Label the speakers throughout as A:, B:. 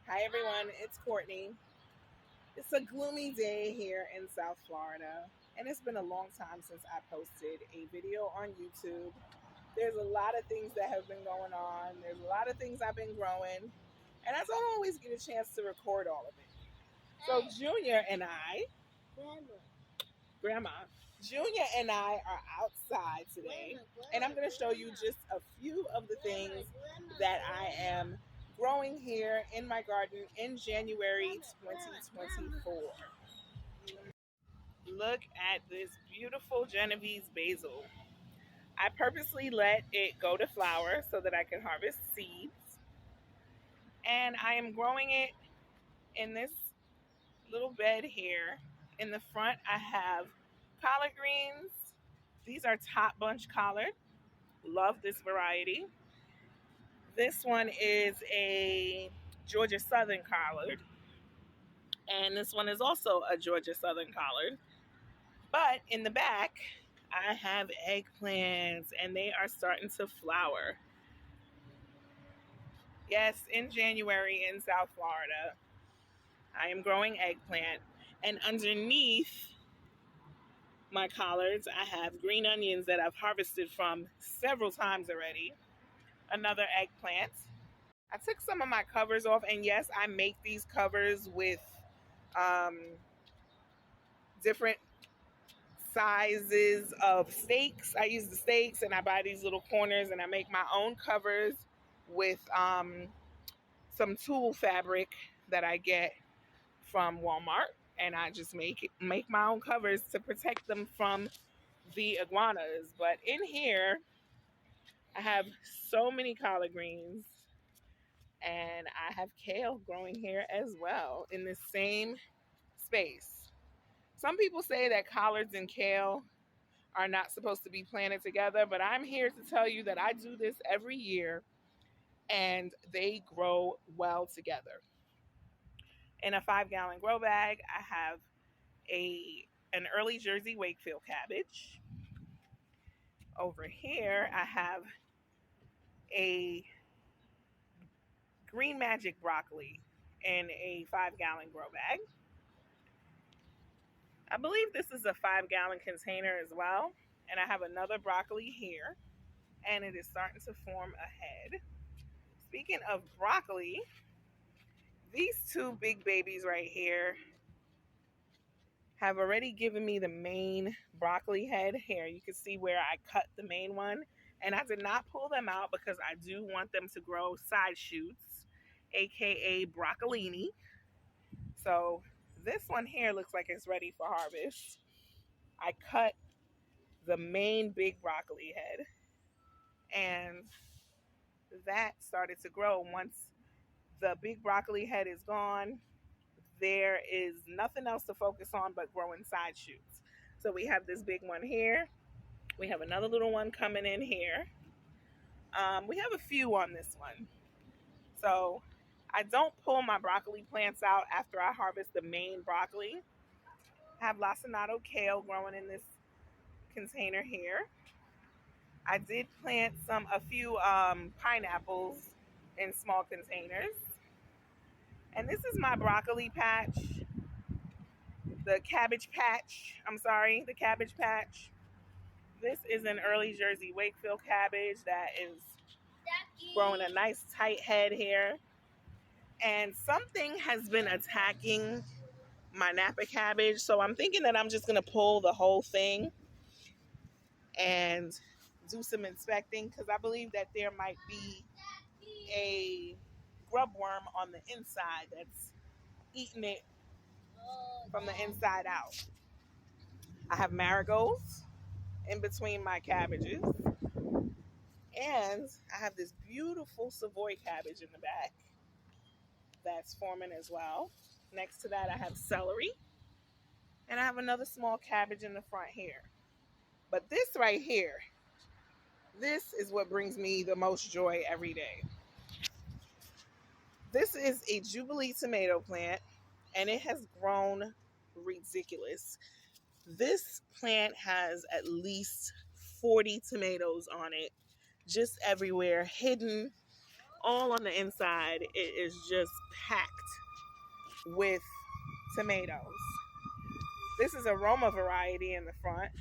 A: Hi everyone, it's Courtney. It's a gloomy day here in South Florida, and it's been a long time since I posted a video on YouTube. There's a lot of things that have been going on, there's a lot of things I've been growing, and I don't always get a chance to record all of it. So, Junior and I, Grandma, Junior and I are outside today, and I'm going to show you just a few of the things that I am growing here in my garden in January 2024. Look at this beautiful Genovese basil. I purposely let it go to flower so that I can harvest seeds, and I am growing it in this little bed here. In the front, I have collard greens. These are top bunch collard. Love this variety. This one is a Georgia Southern collard, and this one is also a Georgia Southern collard. But in the back, I have eggplants, and they are starting to flower. Yes, in January in South Florida, I am growing eggplant, and underneath my collards, I have green onions that I've harvested from several times already. Another eggplant. I took some of my covers off, and yes, I make these covers with um, different sizes of stakes. I use the stakes, and I buy these little corners, and I make my own covers with some tulle fabric that I get from Walmart, and I just make my own covers to protect them from the iguanas. But in here, I have so many collard greens, and I have kale growing here as well in the same space. Some people say that collards and kale are not supposed to be planted together, but I'm here to tell you that I do this every year and they grow well together. In a 5-gallon grow bag, I have an early Jersey Wakefield cabbage. Over here, I have a Green Magic broccoli in a 5-gallon grow bag. I believe this is a 5-gallon container as well. And I have another broccoli here, and it is starting to form a head. Speaking of broccoli, these two big babies right here have already given me the main broccoli head. Here, you can see where I cut the main one. And I did not pull them out because I do want them to grow side shoots, aka broccolini. So this one here looks like it's ready for harvest. I cut the main big broccoli head, and that started to grow. Once the big broccoli head is gone, there is nothing else to focus on but growing side shoots. So we have this big one here. We have another little one coming in here. We have a few on this one. So I don't pull my broccoli plants out after I harvest the main broccoli. I have lacinato kale growing in this container here. I did plant a few pineapples in small containers. And this is my broccoli patch, the cabbage patch. The cabbage patch. This is an early Jersey Wakefield cabbage that is growing a nice tight head here. And something has been attacking my Napa cabbage. So I'm thinking that I'm just going to pull the whole thing and do some inspecting, because I believe that there might be a grub worm on the inside that's eating it from the inside out. I have marigolds in between my cabbages, and I have this beautiful Savoy cabbage in the back that's forming as well. Next to that, I have celery, and I have another small cabbage in the front here. But this right here, this is what brings me the most joy every day. This is a Jubilee tomato plant, and it has grown ridiculous. This plant has at least 40 tomatoes on it, just everywhere, hidden all on the inside, it is just packed with tomatoes. This is a Roma variety in the front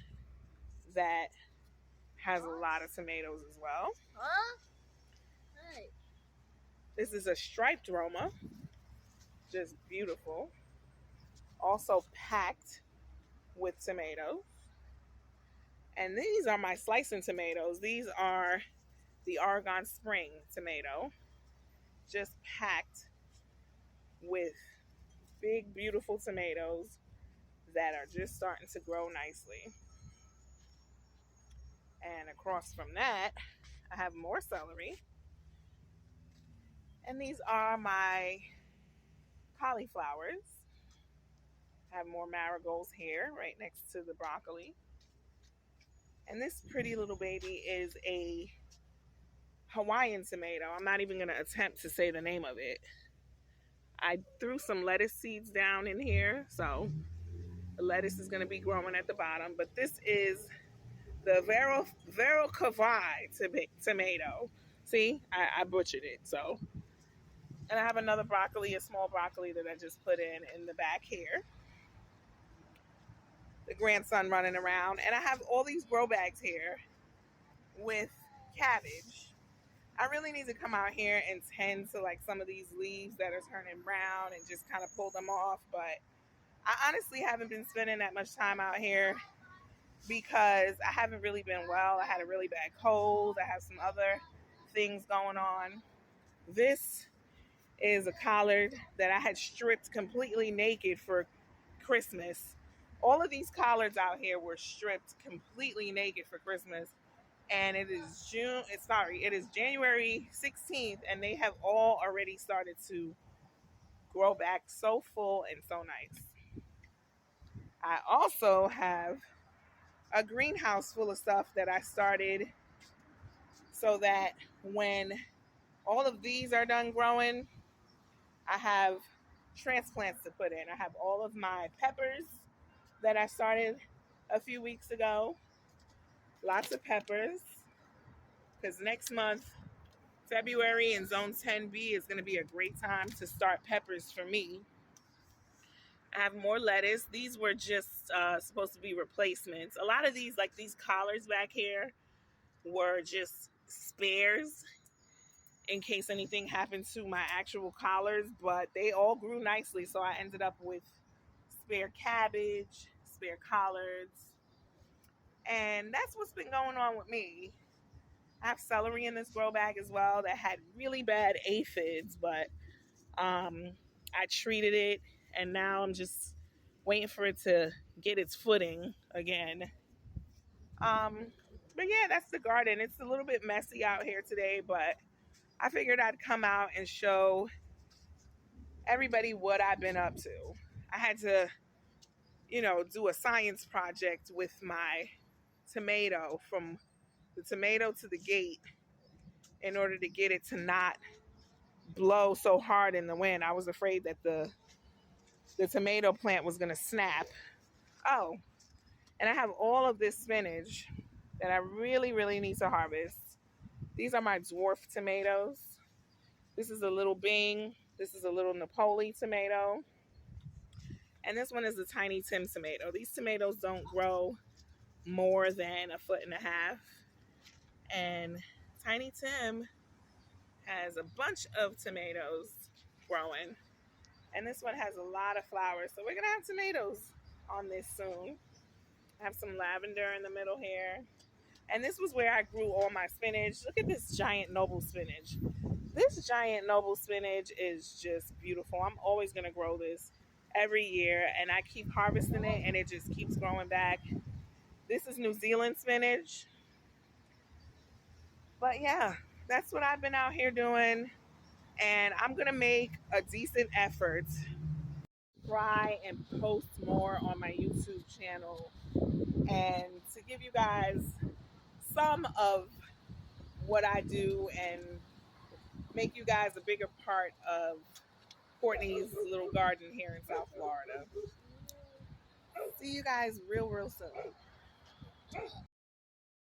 A: that has a lot of tomatoes as well. This is a striped Roma, just beautiful. Also packed with tomatoes. And these are my slicing tomatoes. These are the Oregon Spring tomato, just packed with big, beautiful tomatoes that are just starting to grow nicely. And across from that, I have more celery. And these are my cauliflowers. I have more marigolds here right next to the broccoli. And this pretty little baby is a Hawaiian tomato. I'm not even going to attempt to say the name of it. I threw some lettuce seeds down in here, so the lettuce is going to be growing at the bottom. But this is the Vero Cavai tomato. See, I butchered it. So, and I have another broccoli, a small broccoli that I just put in the back here. The grandson running around, and I have all these grow bags here with cabbage. I really need to come out here and tend to like some of these leaves that are turning brown and just kind of pull them off. But I honestly haven't been spending that much time out here because I haven't really been well. I had a really bad cold. I have some other things going on. This is a collard that I had stripped completely naked for Christmas. All of these collards out here were stripped completely naked for Christmas. And it is January 16th, and they have all already started to grow back so full and so nice. I also have a greenhouse full of stuff that I started so that when all of these are done growing, I have transplants to put in. I have all of my peppers that I started a few weeks ago. Lots of peppers. Because next month, February in Zone 10B is going to be a great time to start peppers for me. I have more lettuce. These were just supposed to be replacements. A lot of these, like these collards back here, were just spares in case anything happened to my actual collards, but they all grew nicely. So I ended up with spare cabbage, spare collards, and that's what's been going on with me. I have celery in this grow bag as well that had really bad aphids, but I treated it, and now I'm just waiting for it to get its footing again. But yeah, that's the garden. It's a little bit messy out here today, but I figured I'd come out and show everybody what I've been up to. I had to, do a science project with my tomato, from the tomato to the gate, in order to get it to not blow so hard in the wind. I was afraid that the tomato plant was going to snap. Oh, and I have all of this spinach that I really, really need to harvest. These are my dwarf tomatoes. This is a little Bing. This is a little Napoli tomato. And this one is a Tiny Tim tomato. These tomatoes don't grow more than 1.5 feet. And Tiny Tim has a bunch of tomatoes growing. And this one has a lot of flowers. So we're going to have tomatoes on this soon. I have some lavender in the middle here. And this was where I grew all my spinach. Look at this giant noble spinach. This giant noble spinach is just beautiful. I'm always going to grow this every year. And I keep harvesting it, and it just keeps growing back. This is New Zealand spinach. But yeah, that's what I've been out here doing. And I'm going to make a decent effort to try and post more on my YouTube channel and to give you guys some of what I do and make you guys a bigger part of Courtney's little garden here in South Florida. See you guys real soon.